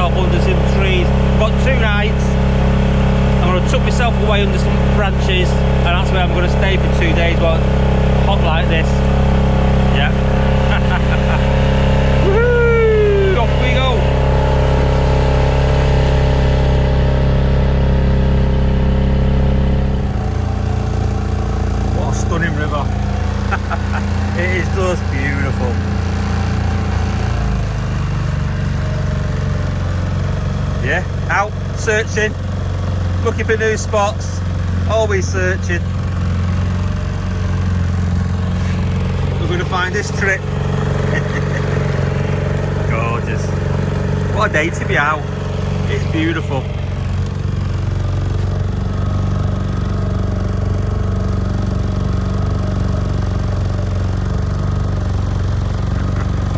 myself under some trees. Got 2 nights. I'm going to tuck myself away under some branches, and that's where I'm going to stay for 2 days while it's hot like this. Yeah. Woohoo! Off we go. What a stunning river. It is just beautiful. Yeah, out searching, looking for new spots, always searching. We're going to find this trip. Gorgeous. What a day to be out. It's beautiful.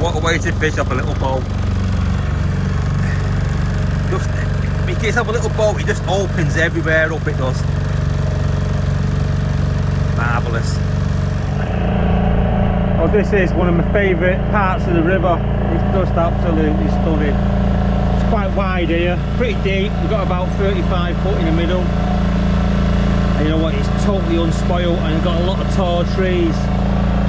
What a way to fish up a little boat. Just, when you get up a little boat, it just opens everywhere up, it does. Marvellous. Oh, this is one of my favourite parts of the river. It's just absolutely stunning. It's quite wide here, pretty deep. We've got about 35 foot in the middle. And you know what, it's totally unspoiled, and it's got a lot of tall trees.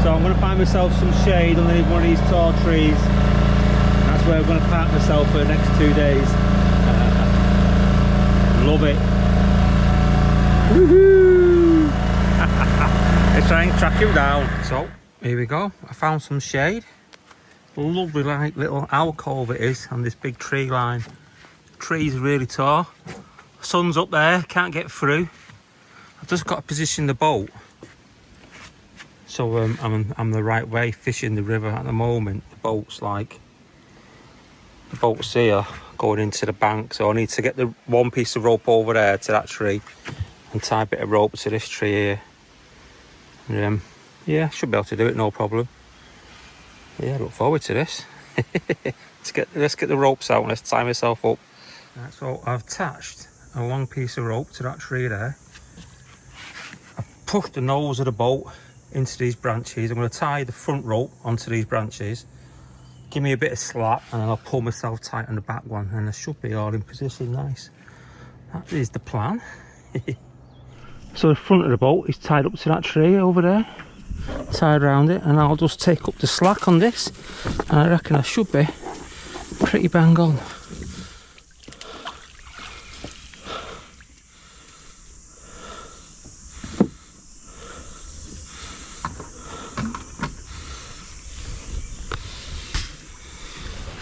So I'm going to find myself some shade underneath one of these tall trees. That's where I'm going to park myself for the next 2 days. Love it. Woohoo! Let's try and track him down. So here we go. I found some shade. Lovely like little alcove it is on this big tree line. The tree's really tall. Sun's up there, can't get through. I've just got to position the boat so I'm the right way fishing the river at the moment. The boat's here going into the bank, so I need to get the one piece of rope over there to that tree and tie a bit of rope to this tree here. And, yeah, should be able to do it, no problem. Yeah, look forward to this. Let's get the ropes out and let's tie myself up. Right, so I've attached a long piece of rope to that tree there. I've pushed the nose of the boat into these branches. I'm going to tie the front rope onto these branches, give me a bit of slack, and then I'll pull myself tight on the back one, and I should be all in position nice. That is the plan. So the front of the boat is tied up to that tree over there, tied around it, and I'll just take up the slack on this, and I reckon I should be pretty bang on.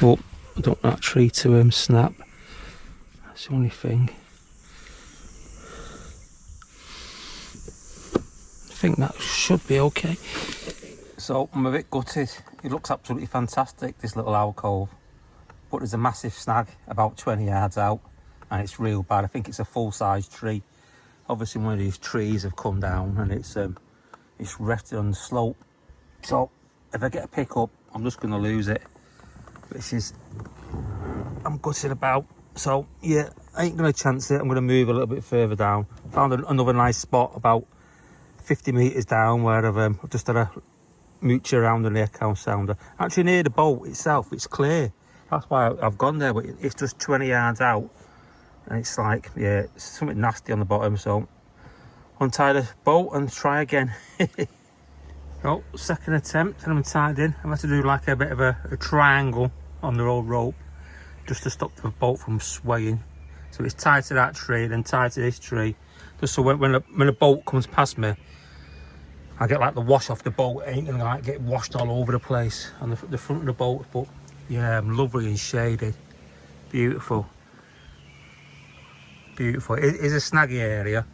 But I don't want that tree to snap. That's the only thing. I think that should be okay. So I'm a bit gutted. It looks absolutely fantastic, this little alcove, but there's a massive snag about 20 yards out, and it's real bad. I think it's a full-size tree. Obviously one of these trees have come down, and it's rested on the slope. So if I get a pick up, I'm just going to lose it. Which is, I'm gutted about. So yeah, I ain't gonna chance it. I'm gonna move a little bit further down. Found another nice spot about 50 metres down where I've just had a mooch around on the echo sounder. Actually near the boat itself, it's clear. That's why I've gone there, but it's just 20 yards out, and it's like, yeah, it's something nasty on the bottom. So untie the boat and try again. Oh, second attempt, and I'm tied in. I'm going to do like a bit of a triangle on the old rope just to stop the boat from swaying. So it's tied to that tree, then tied to this tree, just so when a boat comes past me, I get like the wash off the boat. It ain't gonna like get washed all over the place on the front of the boat. But yeah, lovely and shaded, beautiful, beautiful. It is a snaggy area,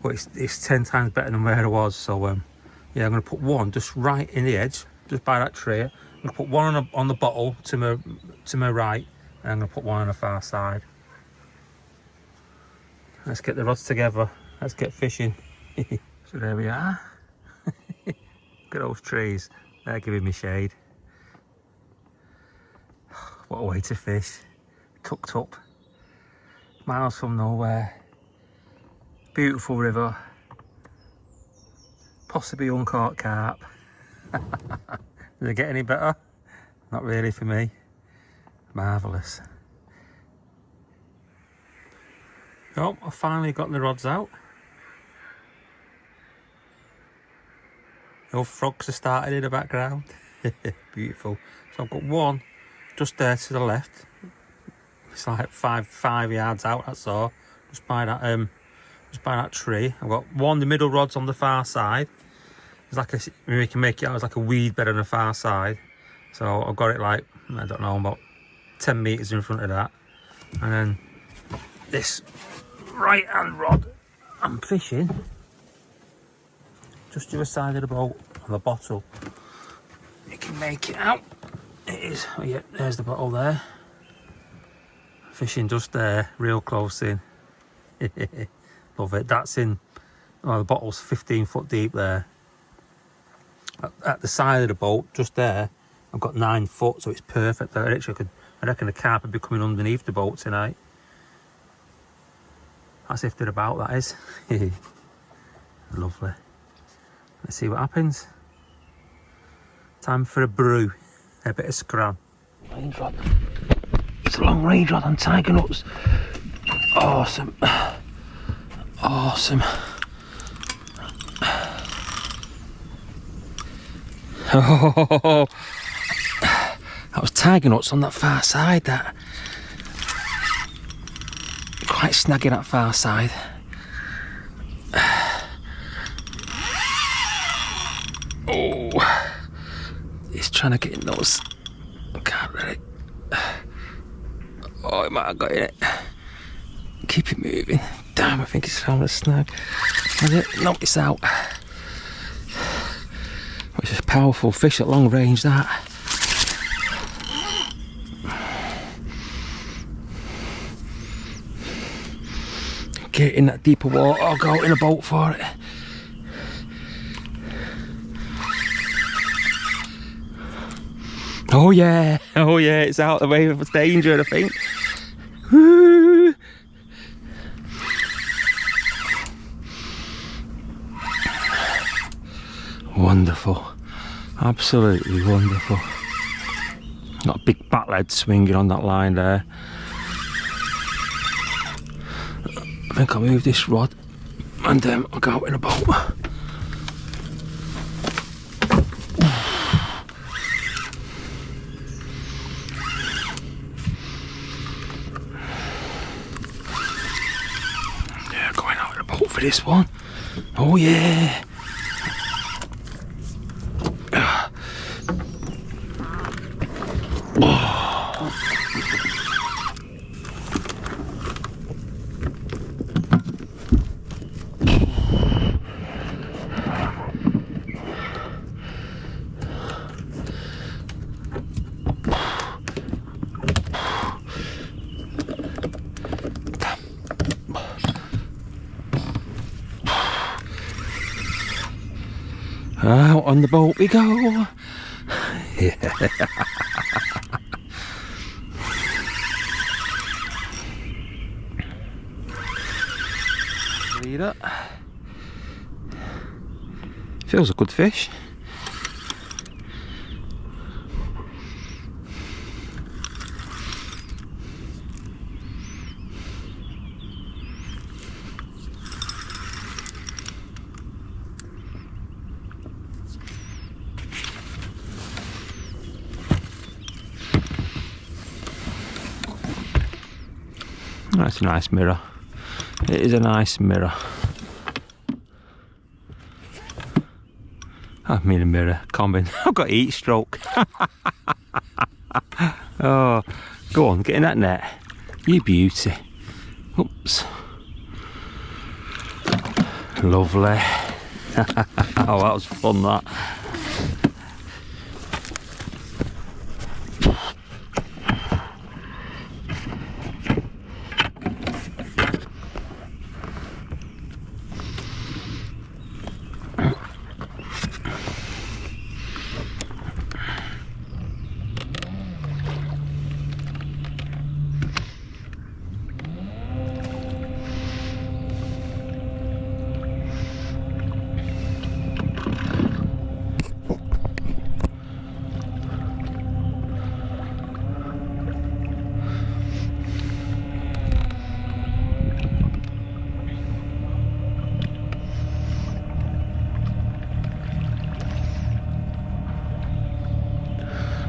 but it's 10 times better than where I was. So yeah, I'm going to put one just right in the edge, just by that tree. I'm going to put one on the bottle to my right, and I'm going to put one on the far side. Let's get the rods together. Let's get fishing. So there we are. Look at those trees. They're giving me shade. What a way to fish. Tucked up. Miles from nowhere. Beautiful river. Possibly uncaught carp. Does it get any better? Not really for me. Marvellous. Oh, I finally got the rods out. No frogs are starting in the background. Beautiful. So I've got one just there to the left. It's like five yards out, that's all. Just by that tree. I've got one, the middle rod's on the far side. It's like we can make it out as like a weed bed on the far side. So I've got it like, I don't know, about 10 metres in front of that. And then this right hand rod, I'm fishing just to the side of the boat on the bottle. You can make it out. It is, oh yeah, there's the bottle there. Fishing just there, real close in. Love it. That's in, well, the bottle's 15 foot deep there. At the side of the boat, just there, I've got 9 foot, so it's perfect. I reckon the carp would be coming underneath the boat tonight. That's if they're about, that is. Lovely. Let's see what happens. Time for a brew. A bit of scran. Range rod. It's a long range rod on tiger nuts. Awesome. Awesome. Oh, that was tiger nuts on that far side. That quite snaggy, that far side. Oh, he's trying to get in those. I can't really. Oh, he might have got in it. Keep it moving. Damn, I think he's found a snag. No, it's out. It's a powerful fish at long range, that. Get in that deeper water or go out in a boat for it. Oh yeah, it's out the way of danger, I think. Woo. Wonderful, absolutely wonderful. Got a big bat lead swinging on that line there. I think I'll move this rod and I'll go out in a boat. Yeah, going out in a boat for this one. Oh yeah. Out on the boat we go. Yeah. Leader. Feels a good fish. That's a nice mirror. It is a nice mirror. I mean a mirror, common. I've got heat stroke. Oh, go on, get in that net. You beauty. Oops. Lovely. Oh, that was fun, that.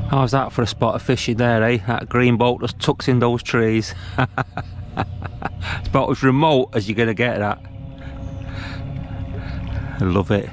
How's that for a spot of fishing there, eh? That green boat just tucks in those trees. It's about as remote as you're gonna get that. I love it.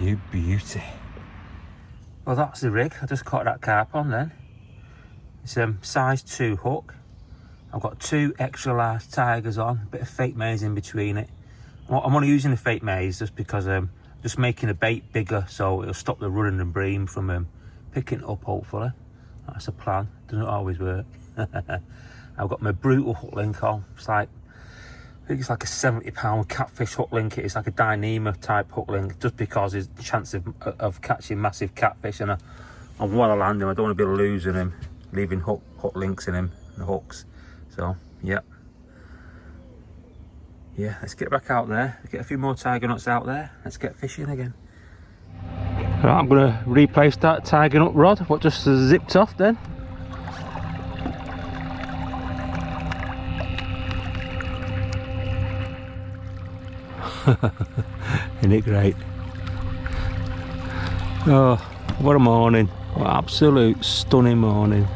You beauty. Well, that's the rig. I just caught that carp on then. It's a size 2 hook. I've got 2 extra large tigers on, a bit of fake maize in between it. I'm only using the fake maize just because I'm just making the bait bigger so it'll stop the running and bream from picking it up, hopefully. That's the plan. Doesn't always work. I've got my brutal hook link on. I think it's like a £70 catfish hook link. It's like a Dyneema type hook link, just because there's a chance of catching massive catfish, and I want to land him. I don't want to be losing him, leaving hook links in him, the hooks. So yeah, let's get back out there, get a few more tiger nuts out there, let's get fishing again. Right, I'm going to replace that tiger nut rod, what just zipped off then. Isn't it great? Oh, what a morning. What an absolute stunning morning.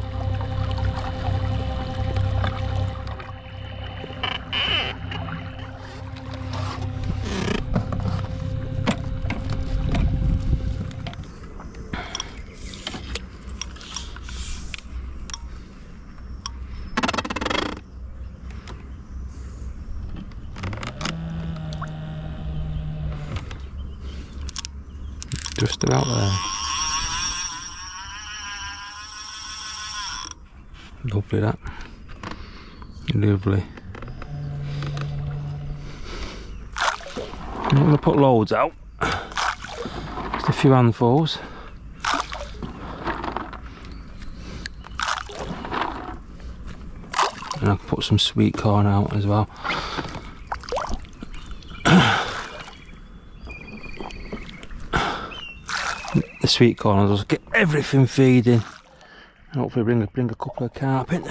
Just about there. Lovely that. Lovely. I'm not going to put loads out. Just a few handfuls. And I'll put some sweet corn out as well. The sweet corn, I'll just get everything feeding. And hopefully bring a couple of carp in.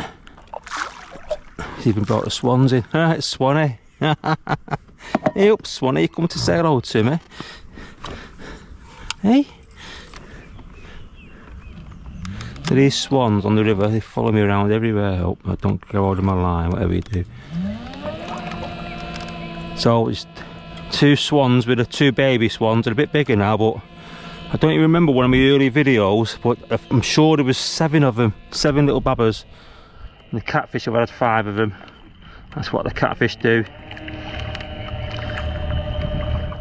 He's even brought the swans in. Ah, it's Swanee. Hey up, Swanee, you come to say hello to me. Hey? So these swans on the river, they follow me around everywhere. I hope I don't go out of my line, whatever you do. So it's 2 swans with the 2 baby swans. They're a bit bigger now, but I don't even remember one of my early videos, but I'm sure there was 7 of them, 7 little babbers. And the catfish, I've had 5 of them. That's what the catfish do.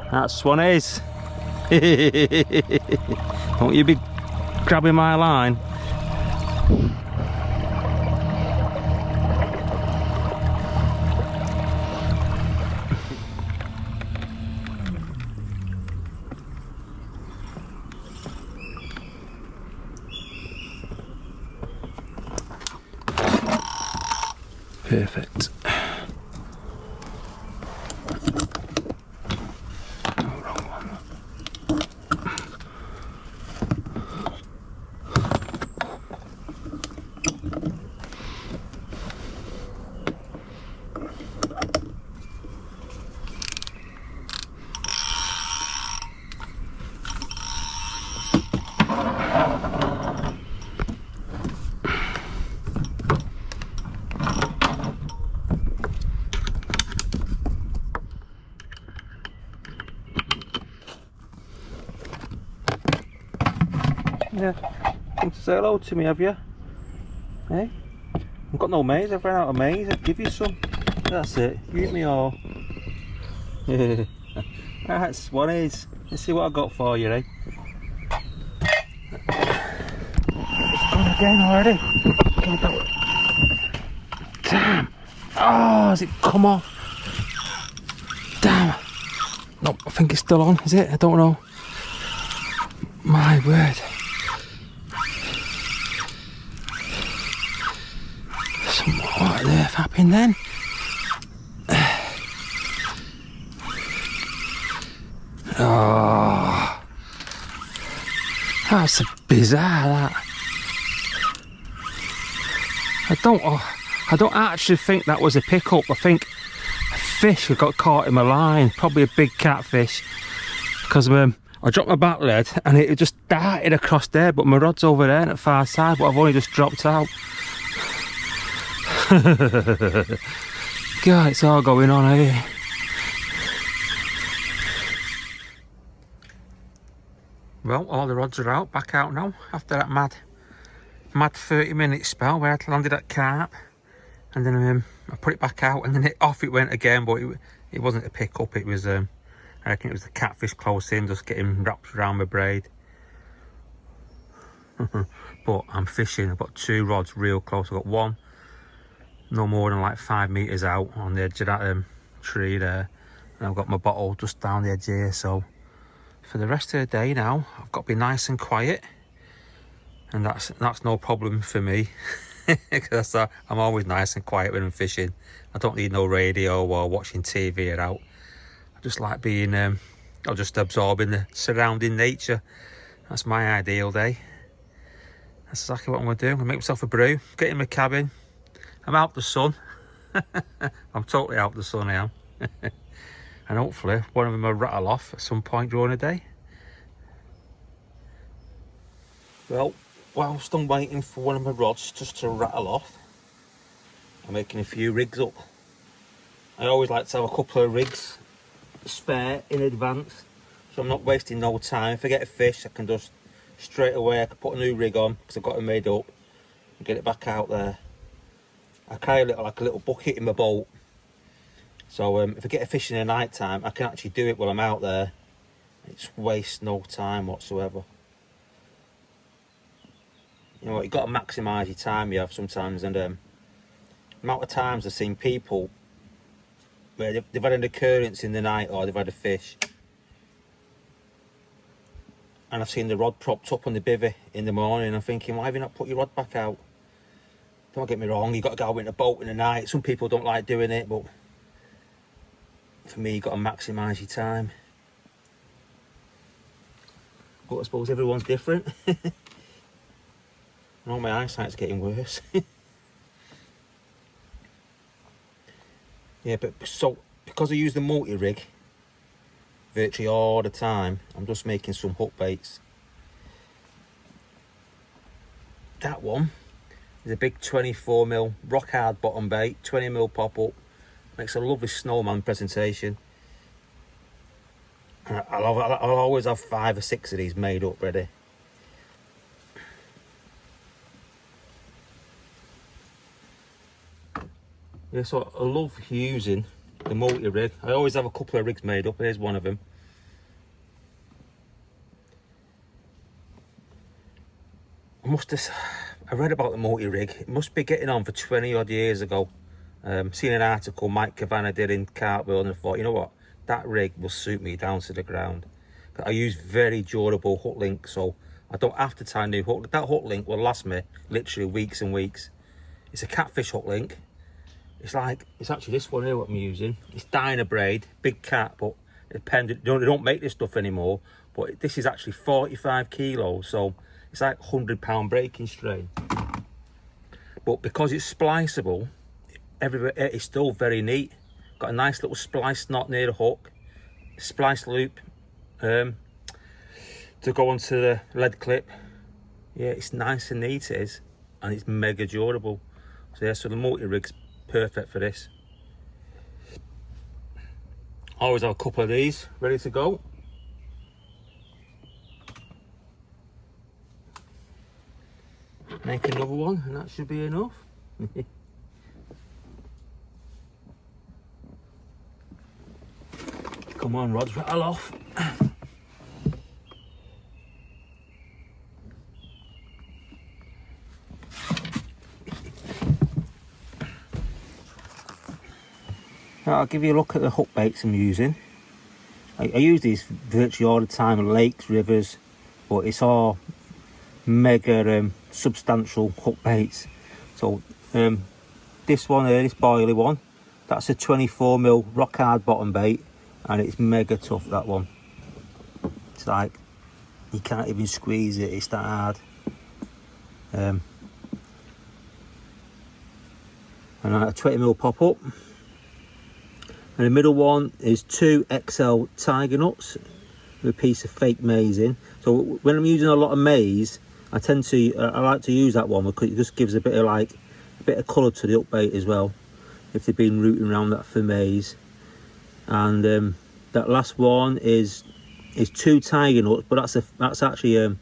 That's Swannies. Don't you be grabbing my line. Perfect. Yeah, come to say hello to me, have you? Hey? I've got no maize, I've run out of maize, I'll give you some. That's it, you eat me all. That's Swannies. Let's see what I've got for you, eh? It's gone again already. Damn! Oh, has it come off? Damn! No, I think it's still on, is it? I don't know. My word. What on earth happened then? That's bizarre, that. I don't actually think that was a pickup. I think a fish had got caught in my line, probably a big catfish, because I dropped my back lead and it just darted across there, but my rod's over there at the far side, but I've only just dropped out. God, it's all going on here. Well, all the rods are out, back out now, after that mad 30-minute spell where I landed at Carp, and then I put it back out, and then off it went again, but it wasn't a pickup, it was, I reckon it was the catfish close in, just getting wrapped around my braid. But I'm fishing, I've got 2 rods real close. I've got one no more than like 5 meters out on the edge of that tree there, and I've got my bottle just down the edge here. So for the rest of the day now, I've got to be nice and quiet, and that's no problem for me. Because I'm always nice and quiet when I'm fishing. I don't need no radio or watching TV or out. I just like being, I'm just absorbing the surrounding nature. That's my ideal day. That's exactly what I'm going to do. I'm going to make myself a brew, get in my cabin. I'm out the sun. I'm totally out the sun, I am. And hopefully one of them will rattle off at some point during the day. Well, whilst I'm waiting for one of my rods just to rattle off, I'm making a few rigs up. I always like to have a couple of rigs spare in advance, so I'm not wasting no time. If I get a fish, I can just straight away, I can put a new rig on because I've got it made up and get it back out there. I carry like a little bucket in my boat, so if I get a fish in the night time, I can actually do it while I'm out there. It's waste no time whatsoever. You know what, you've got to maximise your time you have sometimes, and the amount of times I've seen people where they've had an occurrence in the night or they've had a fish, and I've seen the rod propped up on the bivvy in the morning, and I'm thinking, why have you not put your rod back out? Don't get me wrong, you've got to go in a boat in the night. Some people don't like doing it, but for me, you've got to maximise your time. But I suppose everyone's different. I know my eyesight's getting worse. Yeah, but so because I use the multi-rig virtually all the time, I'm just making some hook baits. That one is a big 24mm rock hard bottom bait, 20mm pop up. Makes a lovely snowman presentation. And I'll always have 5 or 6 of these made up ready. Yeah, so I love using the multi-rig. I always have a couple of rigs made up. Here's one of them. I read about the multi-rig. It must be getting on for 20 odd years ago. Seen an article Mike Cavanagh did in Carp, and I thought, you know what, that rig will suit me down to the ground. I use very durable hook link, so I don't have to tie new hook. That hook link will last me literally weeks and weeks. It's a catfish hook link. It's actually this one here what I'm using. It's Dyna braid, big cat, but they don't make this stuff anymore. But this is actually 45 kilos, so it's like £100 breaking strain. But because it's spliceable, it's still very neat. Got a nice little splice knot near the hook, splice loop to go onto the lead clip. Yeah, it's nice and neat, it is, and it's mega durable. So yeah, so the multi-rig's perfect for this. Always have a couple of these ready to go. Make another one, and that should be enough. Come on, rods, rattle off. Now, I'll give you a look at the hook baits I'm using. I use these virtually all the time in lakes, rivers, but it's all mega substantial hook baits. So this one here, this boilie one, that's a 24mm rock hard bottom bait, and it's mega tough, that one. It's like You can't even squeeze it, it's that hard. And a 20mm pop up. And the middle one is 2 XL tiger nuts with a piece of fake maize in. So when I'm using a lot of maize, I like to use that one because it just gives a bit of colour to the upbait as well, if they've been rooting around that for maize. And that last one is 2 tiger nuts, but that's actually a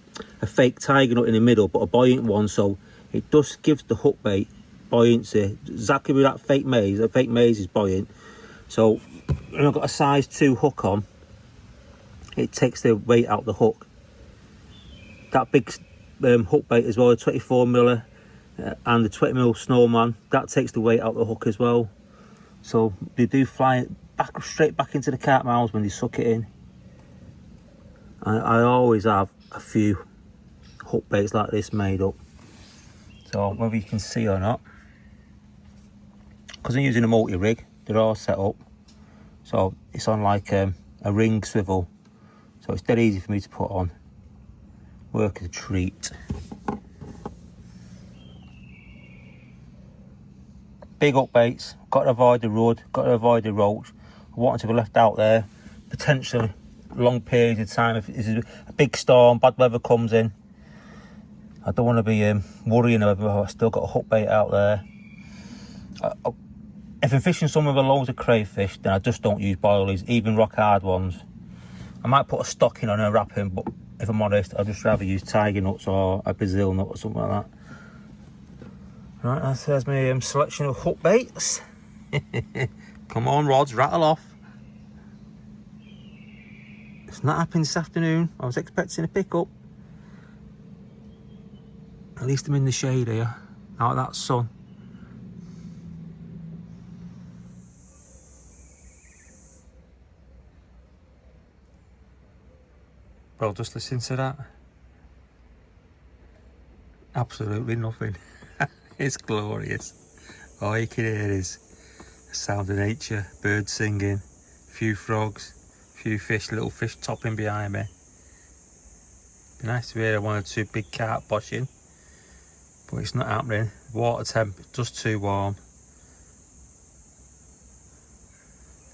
fake tiger nut in the middle, but a buoyant one, so it just gives the hook bait buoyancy, exactly with that fake maize. The fake maize is buoyant, so when I've got a size 2 hook on, it takes the weight out the hook. That big hook bait as well, a 24mm and the 20mm snowman, that takes the weight out the hook as well. So they do fly straight back into the carp mouths when they suck it in. I always have a few hook baits like this made up. So whether you can see or not, because I'm using a multi-rig, they're all set up. So it's on like a ring swivel. So it's dead easy for me to put on. Work as a treat. Big up baits, got to avoid the rudd, got to avoid the roach. I want them to be left out there, potentially long periods of time. If it's a big storm, bad weather comes in, I don't want to be worrying over I've still got a hook bait out there. If I'm fishing somewhere with loads of crayfish, then I just don't use boilies, even rock hard ones. I might put a stocking on a wrapping, but if I'm honest, I'd just rather use tiger nuts or a Brazil nut or something like that. Right, there's my selection of hook baits. Come on, rods, rattle off. It's not happening this afternoon. I was expecting a pickup. At least I'm in the shade here, out of that sun. Well, just listen to that. Absolutely nothing. It's glorious. All you can hear is the sound of nature, birds singing, a few frogs, a few fish, little fish topping behind me. Be nice to hear 1 or 2 big carp boshing, but it's not happening. Water temp is just too warm.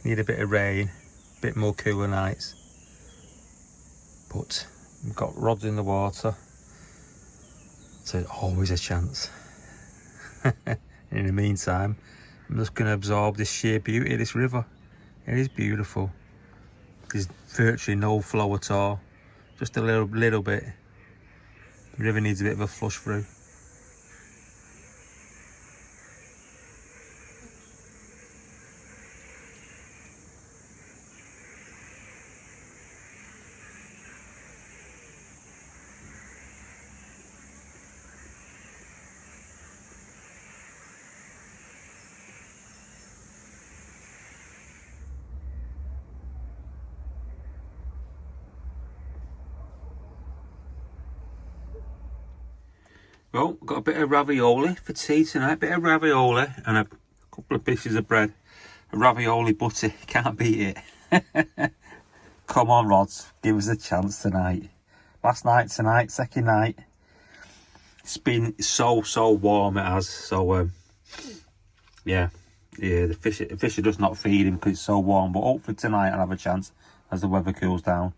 Need a bit of rain, a bit more cooler nights. But we've got rods in the water, so there's always a chance. In the meantime, I'm just going to absorb this sheer beauty of this river. It is beautiful. There's virtually no flow at all, just a little bit. The river needs a bit of a flush through. Well, got a bit of ravioli for tea tonight, bit of ravioli and a couple of pieces of bread. A ravioli butty, can't beat it. Come on, rods, give us a chance tonight. Last night, tonight, second night. It's been so warm, it has. So, yeah, the fish are just not feeding because it's so warm. But hopefully tonight I'll have a chance as the weather cools down.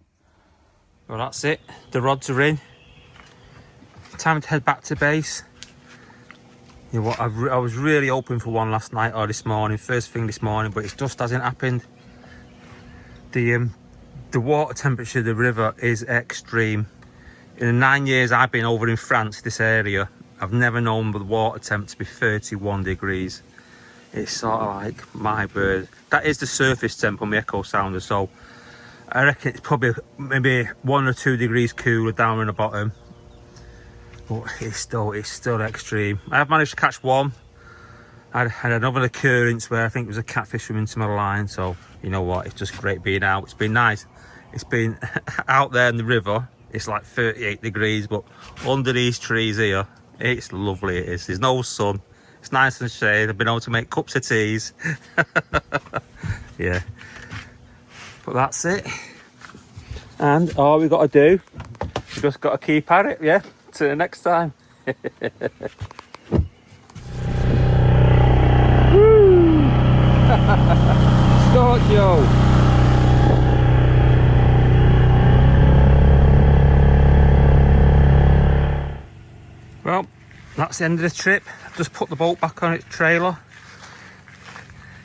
Well, that's it. The rods are in. Time to head back to base. You know what, I was really hoping for one last night or this morning, first thing this morning, but it just hasn't happened. The water temperature of the river is extreme. In the 9 years I've been over in France, this area, I've never known the water temp to be 31 degrees. It's sort of like, my bird. That is the surface temp on the echo sounder, so I reckon it's probably maybe 1 or 2 degrees cooler down in the bottom. But it's still extreme. I have managed to catch one. I had another occurrence where I think it was a catfish swimming into my line. So you know what, it's just great being out. It's been nice. It's been out there in the river. It's like 38 degrees, but under these trees here, it's lovely. It is. There's no sun. It's nice and shade. I've been able to make cups of teas. Yeah. But that's it. And all we've got to do You just got to keep at it, yeah? Till the next time. Schorchio. Well, that's the end of the trip. I've just put the boat back on its trailer.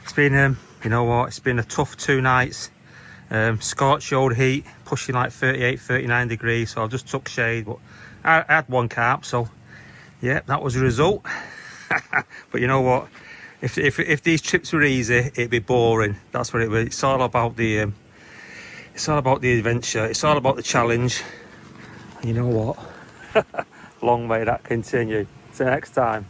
It's been, you know what, it's been a tough 2 nights. Scorchio heat, pushing like 38, 39 degrees, so I just took shade, but I had 1 carp, so yeah, that was the result. But you know what, if these trips were easy, it'd be boring. That's what it was. It's all about the adventure, it's all about the challenge. And you know what, long may that continue. Till next time.